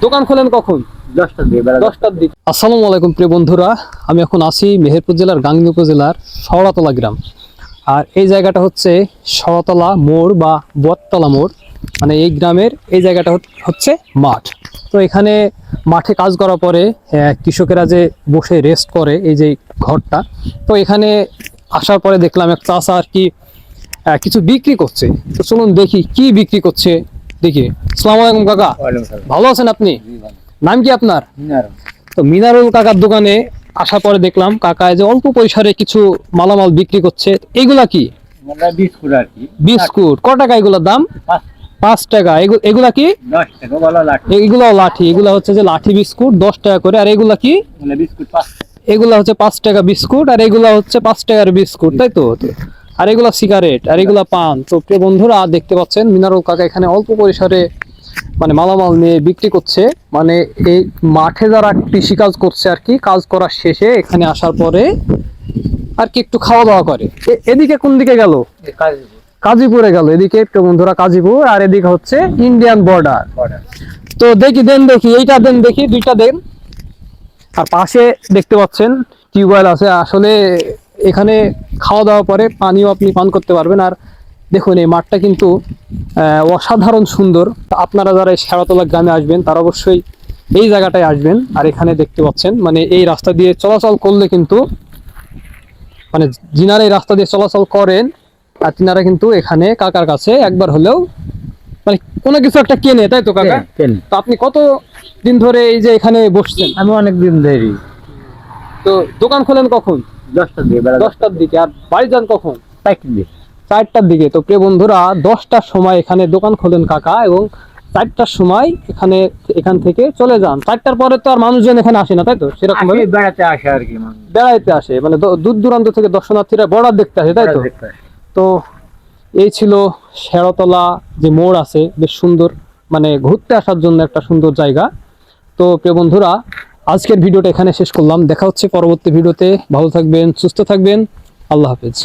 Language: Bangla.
দোকান খোলেন কখন? 10টার দিকে, বেলা 10টার দিকে। আসসালামু আলাইকুম প্রিয় বন্ধুরা, আমি এখন আছি মেহেরপুর জেলার গাংনী উপজেলার শওড়াতলা গ্রাম। আর এই জায়গাটা হচ্ছে শওড়াতলা মোড় বা বটতলা মোড়, মানে এই গ্রামের এই জায়গাটা হচ্ছে মাঠ। তো এখানে মাঠে কাজ করার পরে কৃষকেরা যে বসে রেস্ট করে, এই যে ঘরটা, তো এখানে আসার পরে দেখলাম এক চাচা আর কি কিছু বিক্রি করছে। তো চলুন দেখি কি বিক্রি করছে দেখি। আসসালামু আলাইকুম কাকা, ভালো আছেন আপনি? নাম কি আপনার? তো মিনারুল কাকার দোকানে আসার পরে দেখলাম কাকা যে অল্প পয়সারে কিছু মালামাল বিক্রি করছে। এগুলা কি? বিস্কুট আর কি। বিস্কুট। ক টাকা এগুলোর দাম? 5 টাকা। এগুলা কি? 10 টাকা বলা লাঠি। এগুলো লাঠি, এগুলা হচ্ছে যে লাঠি বিস্কুট 10 টাকা করে। আর এগুলা কি? বিস্কুট 5। এগুলা হচ্ছে 5 টাকা বিস্কুট, আর এগুলা হচ্ছে 5 টাকার বিস্কুট, তাই তো? আর এগুলা সিগারেট, আর এগুলা পান। তো প্রিয় বন্ধুরা দেখতে পাচ্ছেন মিনারুল কাকা এখানে অল্প পরিসরে মানে মালামাল নিয়ে বিক্রি করছে। মানে এই মাঠে যারা কৃষি কাজ করছে আর কি, কাজ করার শেষে এখানে আসার পরে আর কি একটু খাওয়া দাওয়া করে। এদিকে কোন দিকে গেল? কাজীপুরে গেল। এদিকে প্রিয় বন্ধুরা কাজীপুর, আর এদিকে হচ্ছে ইন্ডিয়ান বর্ডার। তো দেখি দেন, দেখি এইটা দেন, দেখি দুইটা দেন। আর পাশে দেখতে পাচ্ছেন টিউবওয়েল আছে। আসলে এখানে খাওয়া দাওয়া পরে পানিও আপনি পান করতে পারবেন। আর দেখুন এই মাঠটা কিন্তু অসাধারণ সুন্দর। আপনারা যারা এই শেওড়াতলা গ্রামে আসবেন তারা অবশ্যই এই জায়গাটায় আসবেন। আর এখানে দেখতে পাচ্ছেন মানে এই রাস্তা দিয়ে চলাচল করলে কিন্তু মানে যিনারা এই রাস্তা দিয়ে চলাচল করেন আর তিনারা কিন্তু এখানে কাকার কাছে একবার হলেও মানে কোনো কিছু একটা কেনে, তাই তো কাকা? তো আপনি কত দিন ধরে এই যে এখানে বসছেন? আমি অনেক দিন ধরে। তো দোকান খোলেন কখন? 10টার দিকে, বেলা 10টার দিকে। আর বাড়ি যান কখন? 4টার দিকে। 4টার দিকে। তো প্রিয় বন্ধুরা 10টার সময় এখানে দোকান খোলেন কাকা, এবং 4টার সময় এখান থেকে চলে যান। 4টার পরে তো আর মানুষজন এখানে আসে না, তাই তো? সেরকম ভাবে বেড়াতে আসে আর কি, বেড়াইতে আসে, মানে দূর দূরান্ত থেকে দর্শনার্থীরা বর্ডার দেখতে আসে, তাই তো? তো এই ছিল শেওড়াতলা যে মোড় আছে, বেশ সুন্দর, মানে ঘুরতে আসার জন্য একটা সুন্দর জায়গা। তো প্রিয় বন্ধুরা আজকের ভিডিওটা এখানে শেষ করলাম। দেখা হচ্ছে পরবর্তী ভিডিওতে। ভালো থাকবেন, সুস্থ থাকবেন, আল্লাহ হাফেজ।